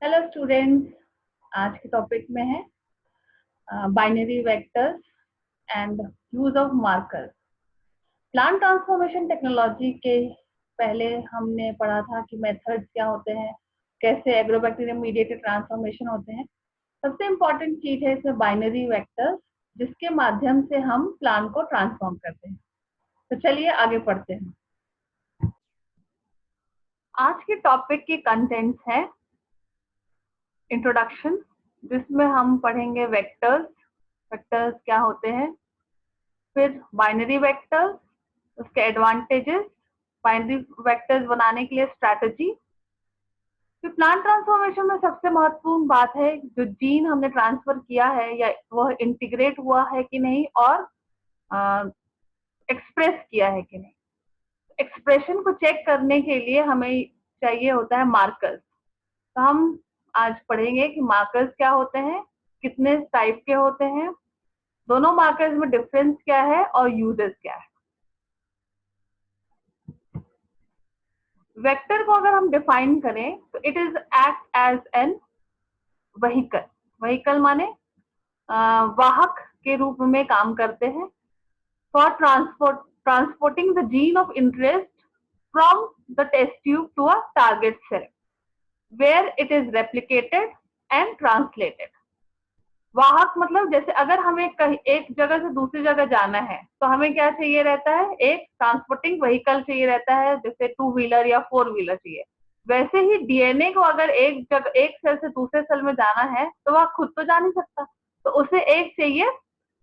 Hello students, आज के topic में है binary vectors and use of markers. Plant transformation technology के पहले हमने पढ़ा था कि मेथड्स क्या होते हैं, कैसे एग्रोबैक्टीरियम मीडिएटेड ट्रांसफॉर्मेशन होते हैं। सबसे इम्पोर्टेंट चीज है इसमें बाइनरी वेक्टर्स, जिसके माध्यम से हम प्लांट को ट्रांसफॉर्म करते हैं। तो चलिए आगे पढ़ते हैं। आज के टॉपिक के कंटेंट्स है इंट्रोडक्शन, जिसमें हम पढ़ेंगे वेक्टर्स, वेक्टर्स क्या होते हैं, फिर बाइनरी वेक्टर्स, उसके एडवांटेजेस, बाइनरी वेक्टर्स बनाने के लिए स्ट्रैटेजी। फिर प्लांट ट्रांसफॉर्मेशन में सबसे महत्वपूर्ण बात है जो जीन हमने ट्रांसफर किया है या वह इंटीग्रेट हुआ है कि नहीं और एक्सप्रेस किया है कि नहीं। एक्सप्रेशन को चेक करने के लिए हमें चाहिए होता है मार्कर्स। तो हम आज पढ़ेंगे कि मार्कर्स क्या होते हैं, कितने टाइप के होते हैं, दोनों मार्कर्स में डिफरेंस क्या है और यूजेस क्या है। वेक्टर को अगर हम डिफाइन करें तो it is act as an vehicle. Vehicle माने वाहक के रूप में काम करते हैं for transporting the gene of interest from the test tube to a target cell where it is replicated and translated. वाहक मतलब जैसे अगर हमें कहीं एक जगह से दूसरी जगह जाना है तो हमें क्या चाहिए रहता है, एक ट्रांसपोर्टिंग व्हीकल चाहिए रहता है, जैसे 2 व्हीलर या 4 व्हीलर चाहिए। वैसे ही डीएनए को अगर एक जगह एक सेल से दूसरे सेल में जाना है तो वह खुद तो जा नहीं सकता, तो उसे एक चाहिए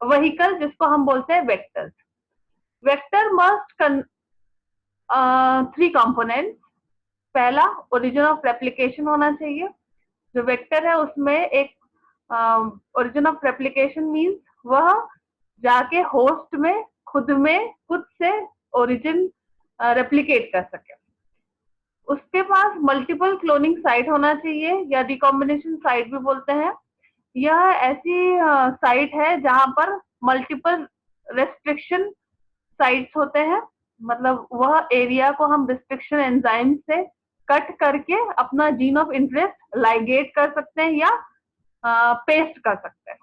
व्हीकल, जिसको हम बोलते हैं वेक्टर्स। Vector must 3 components. पहला ओरिजिन ऑफ रेप्लिकेशन होना चाहिए। जो वेक्टर है उसमें एक ओरिजिन ऑफ रेप्लिकेशन मीन्स वह जाके होस्ट में खुद से ओरिजिन रेप्लिकेट कर सके। उसके पास मल्टीपल क्लोनिंग साइट होना चाहिए या रिकॉम्बिनेशन साइट भी बोलते हैं। यह ऐसी साइट है जहां पर मल्टीपल रेस्ट्रिक्शन साइट्स होते हैं, मतलब वह एरिया को हम रिस्ट्रिक्शन एंजाइम से कट करके अपना जीन ऑफ इंटरेस्ट लाइगेट कर सकते हैं या पेस्ट कर सकते हैं।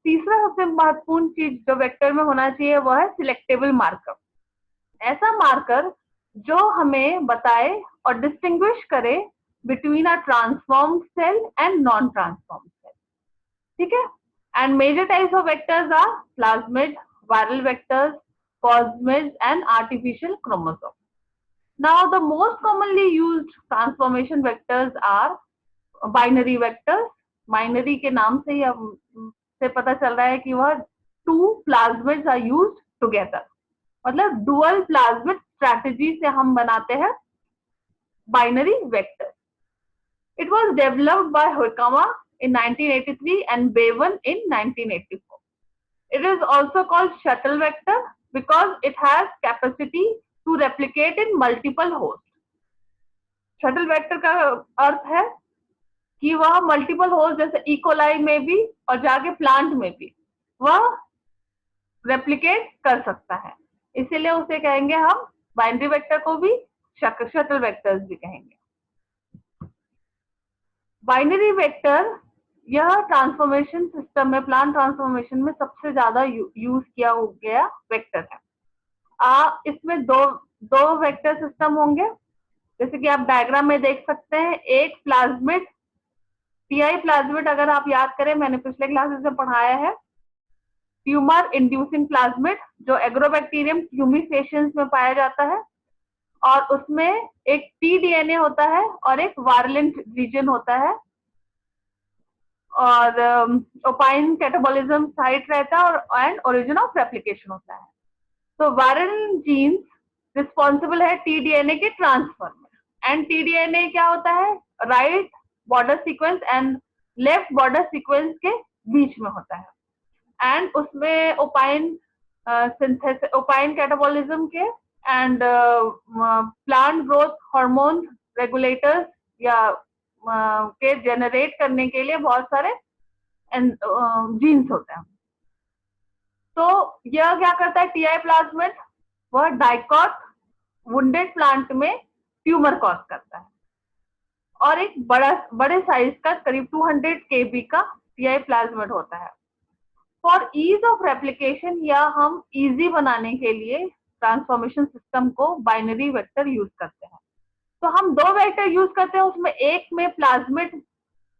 तीसरा सबसे महत्वपूर्ण चीज जो वेक्टर में होना चाहिए वह है सिलेक्टेबल मार्कर। ऐसा मार्कर जो हमें बताए और डिस्टिंग्विश करे between a transformed cell and non transformed cell. ठीक है। And major types of vectors are plasmid, viral vectors, plasmids and artificial chromosomes. Now the most commonly used transformation vectors are binary vectors. Binary के नाम से ही से पता चल रहा है कि वह 2 plasmids are used together, मतलब dual plasmid strategy से हम बनाते हैं binary vectors. It was developed by Hoekama in 1983 and Bevan in 1984. It is also called shuttle vector because it has capacity to replicate in multiple hosts. Shuttle vector का अर्थ है कि वह multiple host जैसे E coli में भी और जाके plant में भी वह रेप्लिकेट कर सकता है, इसीलिए उसे कहेंगे हम बाइनरी वेक्टर को भी शटल वेक्टर्स भी कहेंगे। बाइनरी वेक्टर यह ट्रांसफॉर्मेशन सिस्टम में, प्लांट ट्रांसफॉर्मेशन में सबसे ज्यादा यूज किया गया वेक्टर है। इसमें दो वेक्टर सिस्टम होंगे, जैसे कि आप डायग्राम में देख सकते हैं। एक प्लाज्मिड, टीआई प्लाज्मिड अगर आप याद करें, मैंने पिछले क्लासेस में पढ़ाया है, ट्यूमर इंड्यूसिंग प्लाज्मिड जो एग्रोबैक्टीरियम ट्यूमिफेशियंस में पाया जाता है, और उसमें एक टीडीएनए होता है और एक वायरलेंट रीजन होता है, और ओपाइन कैटाबॉलिज्म साइट रहता है और एंड ओरिजिन ऑफ रेप्लिकेशन होता है। तो वायरल जीन्स रिस्पॉन्सिबल है टीडीएनए के ट्रांसफर में। एंड टीडीएनए क्या होता है, right border sequence and left border sequence के बीच में होता है। एंड उसमें ओपाइन सिंथेसिस, ओपाइन कैटाबॉलिज्म के and plant growth hormone regulators या के जनरेट करने के लिए बहुत सारे जीन्स होते हैं। तो यह क्या करता है, टीआई प्लाज्मिड वह डाइकॉट वुंडेड प्लांट में ट्यूमर कॉज करता है, और एक बड़े साइज का करीब 200 kb का टीआई प्लाज्मिड होता है। फॉर ईज ऑफ रेप्लिकेशन या हम इजी बनाने के लिए ट्रांसफॉर्मेशन सिस्टम को बाइनरी वेक्टर यूज करते हैं। तो हम 2 वेक्टर यूज करते हैं, उसमें एक में प्लाज्मिड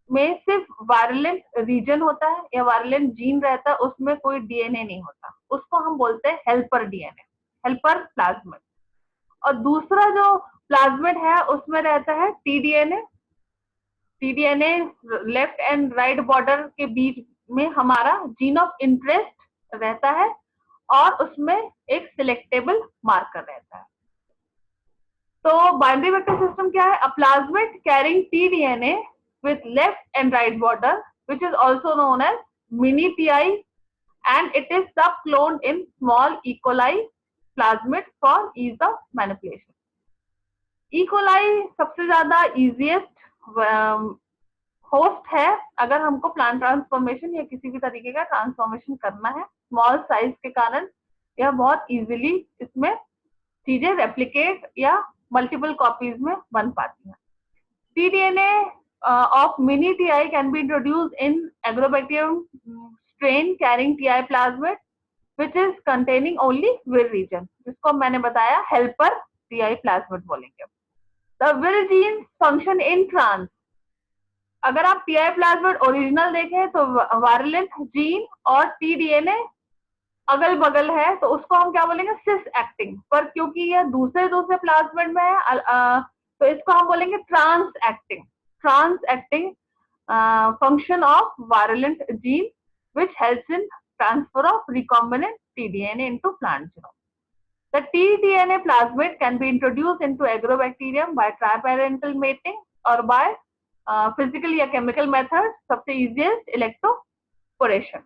में सिर्फ वायरलेंट रीजन होता है या वायरलेंट जीन रहता है, उसमें कोई डीएनए नहीं होता, उसको हम बोलते हैं हेल्पर डीएनए, हेल्पर प्लाज्मिड। और दूसरा जो प्लाज्मिड है उसमें रहता है T-DNA. T-DNA left and right border के बीच में हमारा जीन ऑफ इंटरेस्ट रहता है और उसमें एक सिलेक्टेबल मार्कर रहता है। तो बाइनरी वेक्टर सिस्टम क्या है? A plasmid carrying T DNA with left and right border, which is also known as mini TI, and it is subcloned in small E. coli plasmid for ease of manipulation. E. coli सबसे ज्यादा easiest host है अगर हमको plant transformation या किसी भी तरीके का ट्रांसफॉर्मेशन करना है। स्मॉल साइज के कारण यह बहुत इजीली इसमें चीजें रेप्लिकेट या मल्टीपल कॉपीज में बन पाती हैं। T-DNA of mini TI can be introduced in agrobacterium strain carrying TI plasmid, which is containing only Vir region, जिसको मैंने बताया helper TI plasmid बोलेंगे। The Vir genes function in trans। अगर आप TI plasmid ओरिजिनल देखें तो वायरलेंट gene और T-DNA अगल बगल है, तो उसको हम क्या बोलेंगे? सिस एक्टिंग। पर क्योंकि यह दूसरे प्लाज्मिड में है तो इसको हम बोलेंगे trans acting. Trans-acting function of virulent gene which helps in transfer of recombinant tDNA into plant genome. The tDNA plasmid can be introduced into agrobacterium by triparental mating or by physical या chemical methods. सबसे easiest electroporation.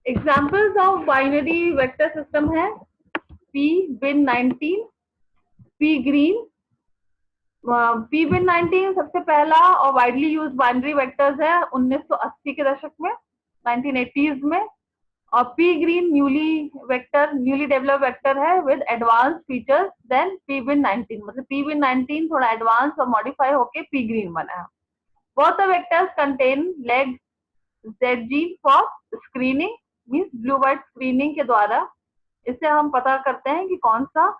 Examples of binary vector system है PBin19, Pgreen। PBin19 सबसे पहला और widely use binary vectors है 1980 के दशक में, 1980s में। और Pgreen न्यूली डेवलप्ड वेक्टर है with advance features than PBin19। मतलब PBin19 थोड़ा एडवांस और मॉडिफाई होके Pgreen बना है। Both the vectors contain leg Z gene for screening, means blue white screening के द्वारा इससे हम पता करते हैं कि कौन सा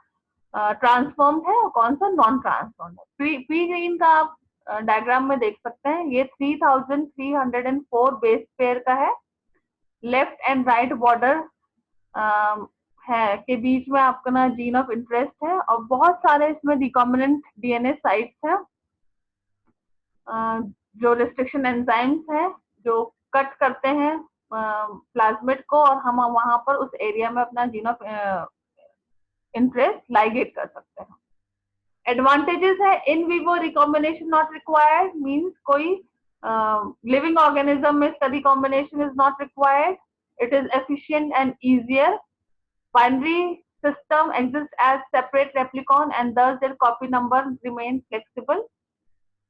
ट्रांसफॉर्म है और कौन सा नॉन ट्रांसफॉर्म है। Pgreen का आप डायग्राम में देख सकते हैं, ये 3304 बेस पेयर का है। लेफ्ट एंड राइट बॉर्डर है के बीच में आपका ना जीन ऑफ इंटरेस्ट है और बहुत सारे इसमें रिकॉम्बिनेंट डीएनए साइट्स हैं जो रिस्ट्रिक्शन एंजाइम्स हैं जो कट करते हैं प्लाज्मिड को और हम वहां पर उस एरिया में अपना जीन ऑफ इंटरेस्ट लाइगेट कर सकते हैं। एडवांटेजेस है in vivo recombination not required, means कोई लिविंग ऑर्गेनिज्म में इसका recombination is not required. It is efficient and easier. Binary system exists as separate replicon and thus their copy number remains flexible.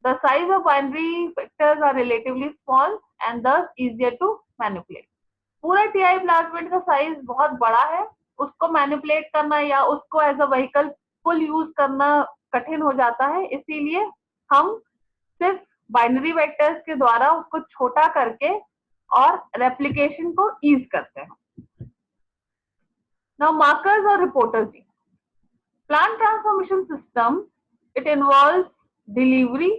The size of binary vectors are relatively small and thus easier to manipulate. पूरा TI plasmid का size बहुत बड़ा है, उसको manipulate करना या उसको as a vehicle full use करना कठिन हो जाता है, इसीलिए हम सिर्फ बाइनरी वेक्टर्स के द्वारा उसको छोटा करके और रेप्लिकेशन को ईज करते हैं। Now markers or reporter genes. Plant transformation system, it involves delivery,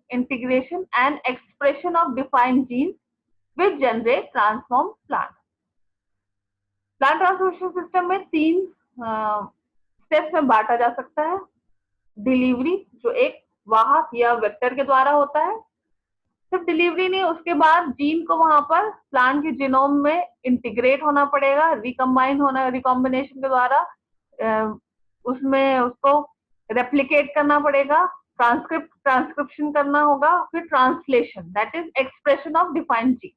integration and expression of defined genes which generate transformed plant. Plant transformation system में 3 स्टेप्स में बांटा जा सकता है। डिलीवरी जो एक वाहक या वेक्टर के द्वारा होता है, सिर्फ डिलीवरी नहीं, उसके बाद जीन को वहां पर प्लांट के जीनोम में इंटीग्रेट होना पड़ेगा, रिकम्बाइन होना, रिकॉम्बिनेशन के द्वारा उसमें उसको रेप्लिकेट करना पड़ेगा, ट्रांसक्रिप्शन करना होगा, फिर translation, that is expression of defined gene.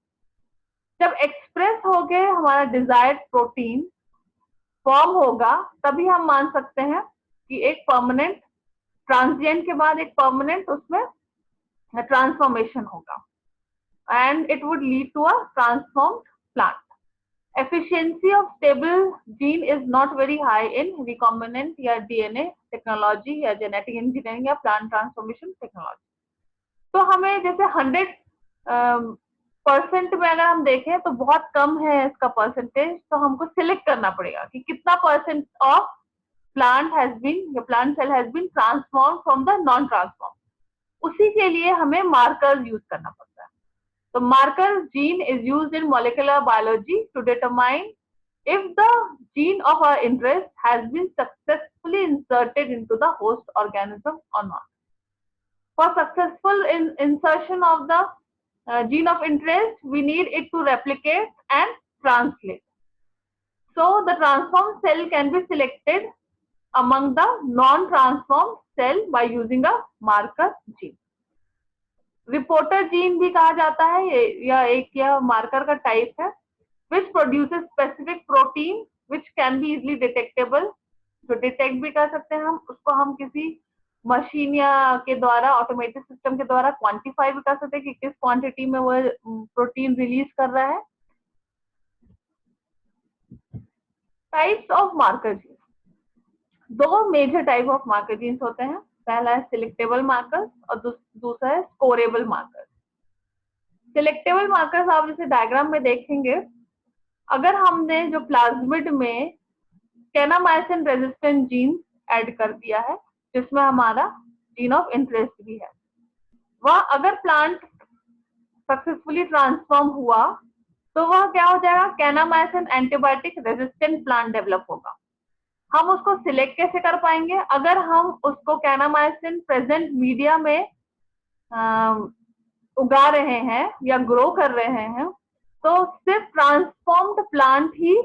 जब एक्सप्रेस हो गए हमारा डिजायर्ड प्रोटीन फॉर्म होगा, तभी हम मान सकते हैं कि एक परमानेंट ट्रांजिएंट के बाद एक परमानेंट उसमें ट्रांसफॉर्मेशन होगा and it would lead to a transformed plant. efficiency of stable gene is not very high in recombinant या DNA टेक्नोलॉजी या जेनेटिक इंजीनियरिंग या प्लांट ट्रांसफॉर्मेशन टेक्नोलॉजी। तो हमें जैसे 100% में अगर हम देखें तो बहुत कम है इसका परसेंटेज, तो हमको सिलेक्ट करना पड़ेगा कि कितना percent of plant cell has been transform from the non transform. उसी के लिए हमें मार्कर्स यूज करना पड़ता है। तो marker gene is used in molecular biology to determine if the gene of our interest has been successfully inserted into the host organism or not. For successful insertion of the gene of interest, we need it to replicate and translate. So the transformed cell can be selected among the non-transformed cell by using a marker gene. Reporter gene भी कहा जाता है, यह marker का type है, which produces specific protein which can be easily detectable, जो detect भी कर सकते हैं हम उसको, हम किसी मशीन या के द्वारा, ऑटोमेटेड सिस्टम के द्वारा क्वांटिफाई भी कर सकते हैं कि किस क्वांटिटी में वो प्रोटीन रिलीज कर रहा है। टाइप्स ऑफ मार्कर जीन, दो major type of marker genes होते हैं। पहला है सिलेक्टेबल मार्कर्स और दूसरा है स्कोरेबल मार्कर्स। सिलेक्टेबल मार्कर्स आप जैसे डायग्राम में देखेंगे, अगर हमने जो प्लाज्मिड में कैनामाइसिन रेजिस्टेंट जीन ऐड कर दिया है जिसमें हमारा जीन ऑफ इंटरेस्ट भी है, वह अगर प्लांट सक्सेसफुली ट्रांसफॉर्म हुआ तो वह क्या हो जाएगा, kanamycin antibiotic resistant plant develop होगा। हम उसको सिलेक्ट कैसे कर पाएंगे, अगर हम उसको कैनामाइसिन प्रेजेंट मीडिया में उगा रहे हैं या ग्रो कर रहे हैं तो सिर्फ ट्रांसफॉर्म्ड प्लांट ही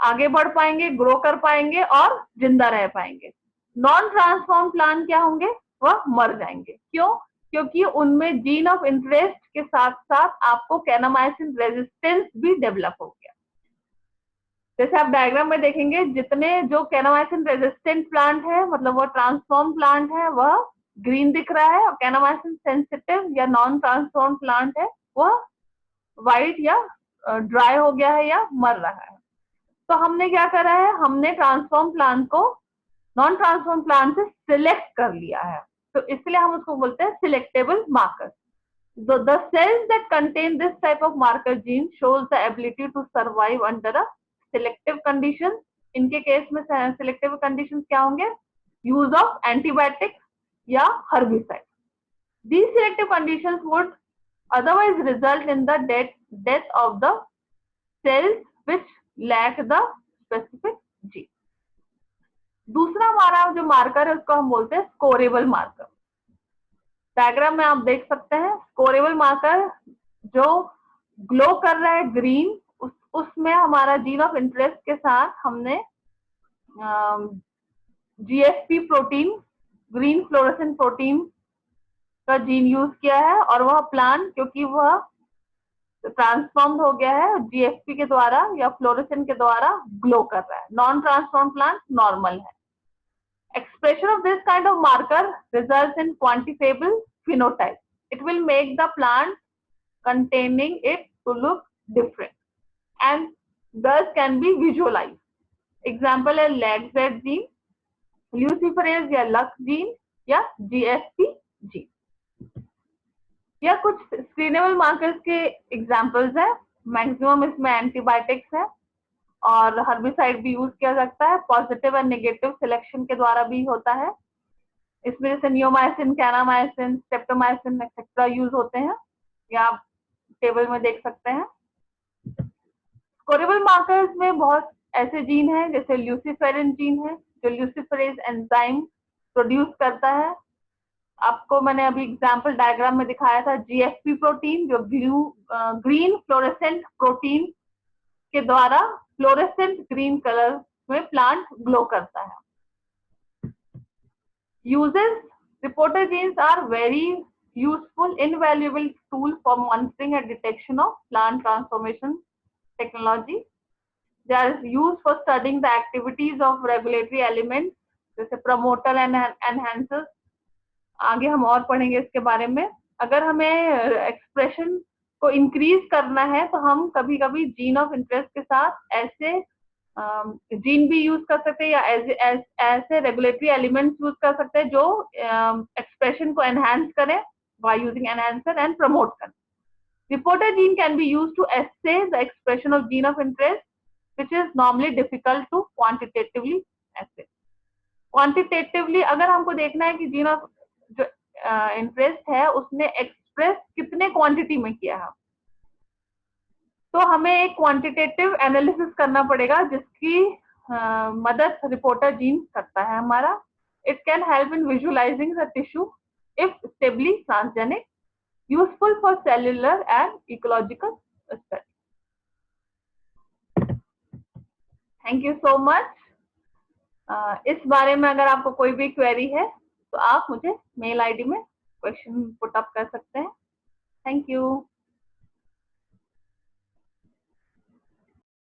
आगे बढ़ पाएंगे, ग्रो कर पाएंगे और जिंदा रह पाएंगे। नॉन ट्रांसफॉर्म प्लांट क्या होंगे, वह मर जाएंगे। क्यों? क्योंकि उनमें जीन ऑफ इंटरेस्ट के साथ साथ आपको कैनामाइसिन रेजिस्टेंस भी डेवलप हो गया। जैसे आप डायग्राम में देखेंगे, जितने जो कैनामाइसिन रेजिस्टेंट प्लांट है मतलब वो ट्रांसफॉर्म प्लांट है वह ग्रीन दिख रहा है, और कैनामाइसिन सेंसिटिव या नॉन ट्रांसफॉर्म प्लांट है वह व्हाइट या ड्राई हो गया है या मर रहा है। तो हमने क्या करा है, हमने ट्रांसफॉर्म प्लांट को नॉन ट्रांसफॉर्म प्लांट से सिलेक्ट कर लिया है, तो इसलिए हम उसको बोलते हैं selectable marker. The cells that contain this type of marker gene shows the ability to survive under a selective condition. इनके केस में सिलेक्टिव कंडीशंस क्या होंगे, यूज ऑफ एंटीबायोटिक्स या herbicide. These selective conditions would otherwise result in the death of the cells which lack the specific gene. दूसरा हमारा जो marker है उसको हम बोलते हैं स्कोरेबल मार्कर। डायग्राम में आप देख सकते हैं, स्कोरेबल मार्कर जो ग्लो कर रहा है ग्रीन, उसमें हमारा जीन ऑफ इंटरेस्ट के साथ हमने GFP protein, green fluorescent protein का जीन यूज किया है, और वह प्लांट क्योंकि वह ट्रांसफॉर्म्ड हो गया है जीएफपी के द्वारा या फ्लोरेसेंट के द्वारा ग्लो कर रहा है। नॉन ट्रांसफॉर्म प्लांट नॉर्मल है। Expression of this kind of marker results in quantifiable phenotype. It will make the plant containing it to look different and thus can be visualized. Example है LAGZ gene, luciferase या lux gene या GFP gene. यह कुछ screenable markers के examples है। Maximum इसमें antibiotics है और हर्बिसाइड भी यूज किया जाता है। पॉजिटिव एंड नेगेटिव सिलेक्शन के द्वारा भी होता है। इसमें जैसे neomycin, kanamycin, streptomycin etcetera use होते हैं, या आप टेबल में देख सकते हैं। स्कोरेबल मार्कर्स में बहुत ऐसे जीन हैं, जैसे ल्यूसिफेरिन जीन है जो ल्यूसिफरेज एंजाइम प्रोड्यूस करता है। आपको मैंने अभी एग्जाम्पल डायग्राम में दिखाया था, जीएफपी प्रोटीन जो ग्रीन फ्लोरेसेंट प्रोटीन के द्वारा फ्लोरेसेंट ग्रीन कलर में प्लांट ग्लो करता है। Uses, reporter genes are very useful, invaluable tool for monitoring and detection of plant transformation technology. They are used for studying the activities of regulatory elements जैसे promoter and enhancers. आगे हम और पढ़ेंगे इसके बारे में। अगर हमें एक्सप्रेशन को इंक्रीज करना है तो हम कभी कभी जीन ऑफ इंटरेस्ट के साथ ऐसे जीन भी यूज कर सकते हैं या ऐसे रेगुलेटरी एलिमेंट्स यूज कर सकते हैं जो एक्सप्रेशन को एनहांस करें by using enhancer and promote करें. Reporter gene can be used to assay the expression of gene of interest, which is normally difficult to quantitatively assay. Quantitatively अगर हमको देखना है कि जीन ऑफ जो इंटरेस्ट है उसने एक्सप्रेस कितने क्वांटिटी में किया है, तो हमें एक क्वांटिटेटिव एनालिसिस करना पड़ेगा जिसकी मदद रिपोर्टर जीन करता है हमारा. It can help in visualising the tissue if stably transgenic, useful for cellular and ecological study. Thank you so much. इस बारे में अगर आपको कोई भी क्वेरी है तो आप मुझे मेल आईडी में क्वेश्चन पुट अप कर सकते हैं. Thank you.